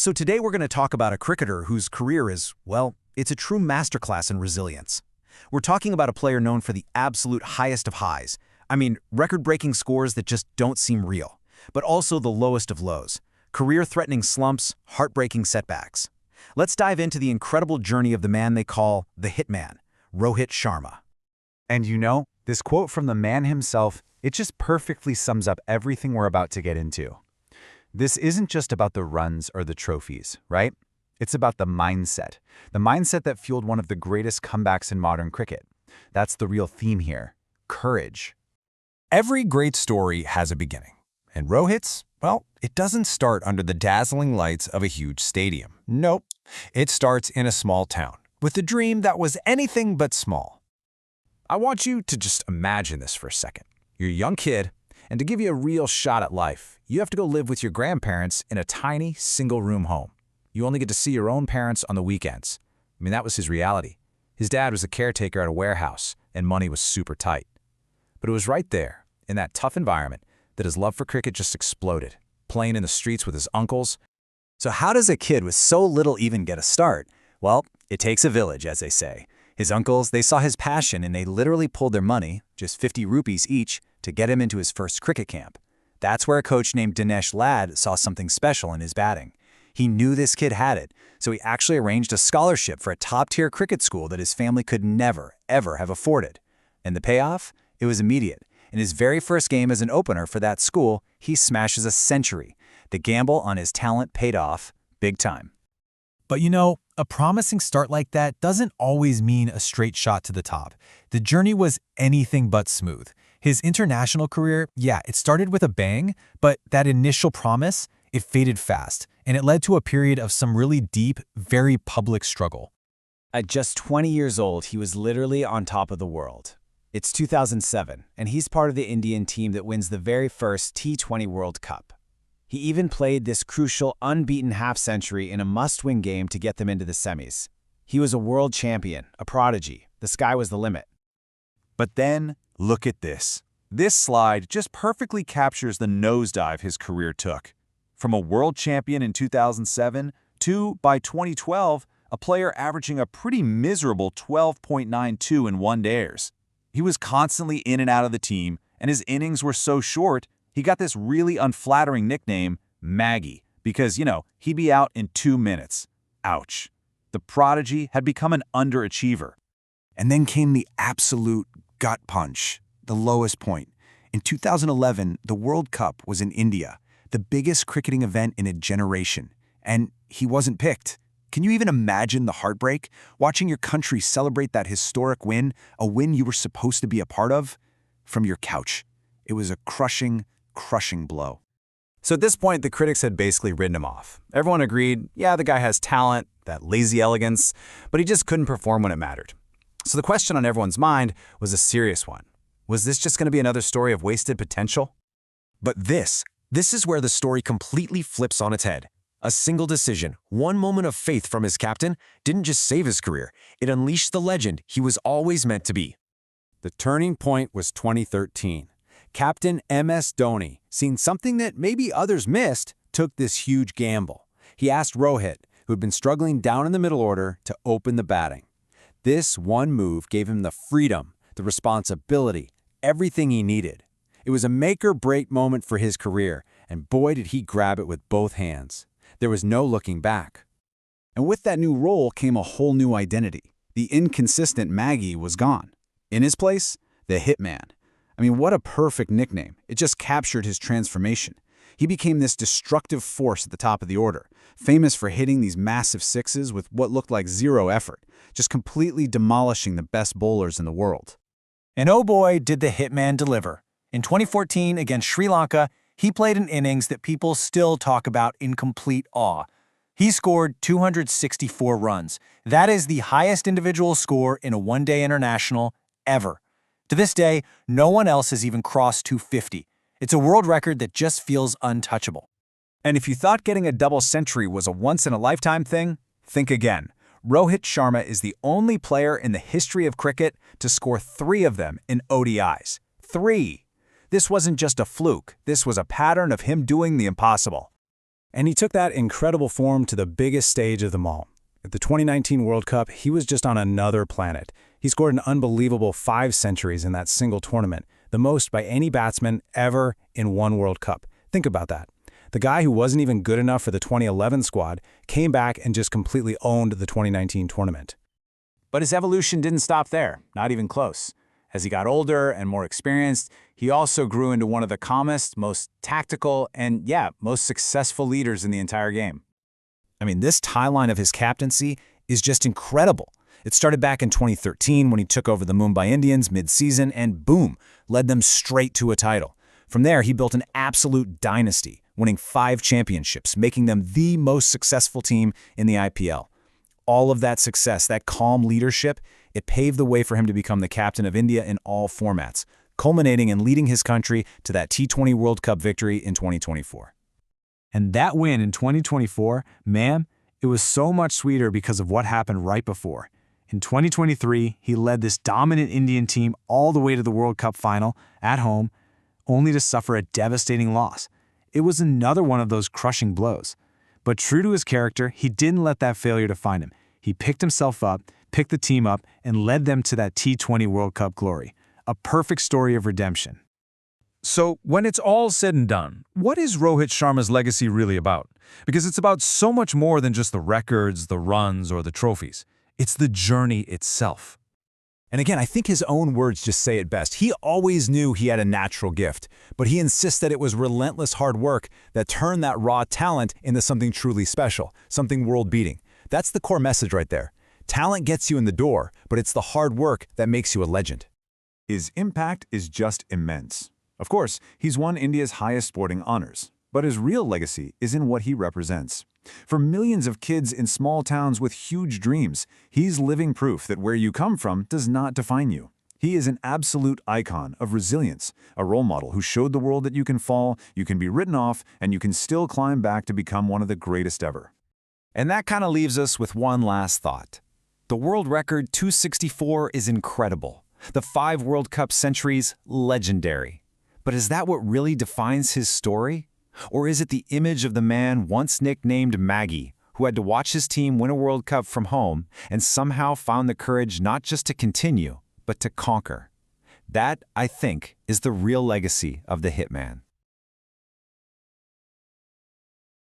So today we're going to talk about a cricketer whose career is, well, it's a true masterclass in resilience. We're talking about a player known for the absolute highest of highs. I mean, record-breaking scores that just don't seem real, but also the lowest of lows. Career-threatening slumps, heartbreaking setbacks. Let's dive into the incredible journey of the man they call the Hitman, Rohit Sharma. And you know, this quote from the man himself, it just perfectly sums up everything we're about to get into. This isn't just about the runs or the trophies, right? It's about the mindset that fueled one of the greatest comebacks in modern cricket. That's the real theme here, courage. Every great story has a beginning. And Rohit's, well, it doesn't start under the dazzling lights of a huge stadium. Nope, it starts in a small town, with a dream that was anything but small. I want you to just imagine this for a second. You're a young kid, and to give you a real shot at life, you have to go live with your grandparents in a tiny, single-room home. You only get to see your own parents on the weekends. I mean, that was his reality. His dad was a caretaker at a warehouse, and money was super tight. But it was right there, in that tough environment, that his love for cricket just exploded, playing in the streets with his uncles. So how does a kid with so little even get a start? Well, it takes a village, as they say. His uncles, they saw his passion and they literally pulled their money, just 50 rupees each, to get him into his first cricket camp. That's where a coach named Dinesh Ladd saw something special in his batting. He knew this kid had it, so he actually arranged a scholarship for a top-tier cricket school that his family could never, ever have afforded. And the payoff? It was immediate. In his very first game as an opener for that school, he smashes a century. The gamble on his talent paid off big time. But you know, a promising start like that doesn't always mean a straight shot to the top. The journey was anything but smooth. His international career, yeah, it started with a bang, but that initial promise, it faded fast, and it led to a period of some really deep, very public struggle. At just 20 years old, he was literally on top of the world. It's 2007, and he's part of the Indian team that wins the very first T20 World Cup. He even played this crucial, unbeaten half-century in a must-win game to get them into the semis. He was a world champion, a prodigy. The sky was the limit. But then, look at this. This slide just perfectly captures the nosedive his career took. From a world champion in 2007 to, by 2012, a player averaging a pretty miserable 12.92 in one-dayers. He was constantly in and out of the team, and his innings were so short, he got this really unflattering nickname, Maggie, because, he'd be out in 2 minutes. Ouch. The prodigy had become an underachiever. And then came the absolute gut punch, the lowest point. In 2011, the World Cup was in India, the biggest cricketing event in a generation, and he wasn't picked. Can you even imagine the heartbreak, watching your country celebrate that historic win, a win you were supposed to be a part of? From your couch. It was a crushing blow. So at this point, the critics had basically written him off. Everyone agreed, yeah, the guy has talent, that lazy elegance, but he just couldn't perform when it mattered. So the question on everyone's mind was a serious one. Was this just going to be another story of wasted potential? But this is where the story completely flips on its head. A single decision, one moment of faith from his captain, didn't just save his career, it unleashed the legend he was always meant to be. The turning point was 2013. Captain MS Dhoni, seeing something that maybe others missed, took this huge gamble. He asked Rohit, who had been struggling down in the middle order, to open the batting. This one move gave him the freedom, the responsibility, everything he needed. It was a make-or-break moment for his career, and boy did he grab it with both hands. There was no looking back. And with that new role came a whole new identity. The inconsistent Maggie was gone. In his place, the Hitman. I mean, what a perfect nickname. It just captured his transformation. He became this destructive force at the top of the order, famous for hitting these massive sixes with what looked like zero effort, just completely demolishing the best bowlers in the world. And oh boy, did the Hitman deliver. In 2014, against Sri Lanka, he played an innings that people still talk about in complete awe. He scored 264 runs. That is the highest individual score in a one-day international ever. To this day, no one else has even crossed 250. It's a world record that just feels untouchable. And if you thought getting a double century was a once-in-a-lifetime thing, think again. Rohit Sharma is the only player in the history of cricket to score 3 of them in ODIs. 3! This wasn't just a fluke. This was a pattern of him doing the impossible. And he took that incredible form to the biggest stage of them all. At the 2019 World Cup, he was just on another planet. He scored an unbelievable 5 centuries in that single tournament, the most by any batsman ever in one World Cup. Think about that. The guy who wasn't even good enough for the 2011 squad came back and just completely owned the 2019 tournament. But his evolution didn't stop there, not even close. As he got older and more experienced, he also grew into one of the calmest, most tactical, and most successful leaders in the entire game. I mean, this timeline of his captaincy is just incredible. It started back in 2013 when he took over the Mumbai Indians mid-season and boom, led them straight to a title. From there, he built an absolute dynasty, winning 5 championships, making them the most successful team in the IPL. All of that success, that calm leadership, it paved the way for him to become the captain of India in all formats, culminating in leading his country to that T20 World Cup victory in 2024. And that win in 2024, it was so much sweeter because of what happened right before. In 2023, he led this dominant Indian team all the way to the World Cup final, at home, only to suffer a devastating loss. It was another one of those crushing blows. But true to his character, he didn't let that failure define him. He picked himself up, picked the team up, and led them to that T20 World Cup glory. A perfect story of redemption. So, when it's all said and done, what is Rohit Sharma's legacy really about? Because it's about so much more than just the records, the runs, or the trophies. It's the journey itself. And again, I think his own words just say it best. He always knew he had a natural gift, but he insists that it was relentless hard work that turned that raw talent into something truly special, something world-beating. That's the core message right there. Talent gets you in the door, but it's the hard work that makes you a legend. His impact is just immense. Of course, he's won India's highest sporting honors, but his real legacy is in what he represents. For millions of kids in small towns with huge dreams, he's living proof that where you come from does not define you. He is an absolute icon of resilience, a role model who showed the world that you can fall, you can be written off, and you can still climb back to become one of the greatest ever. And that kind of leaves us with one last thought. The world record 264 is incredible. The 5 World Cup centuries, legendary. But is that what really defines his story? Or is it the image of the man once nicknamed Maggie, who had to watch his team win a World Cup from home and somehow found the courage not just to continue, but to conquer? That, I think, is the real legacy of the Hitman.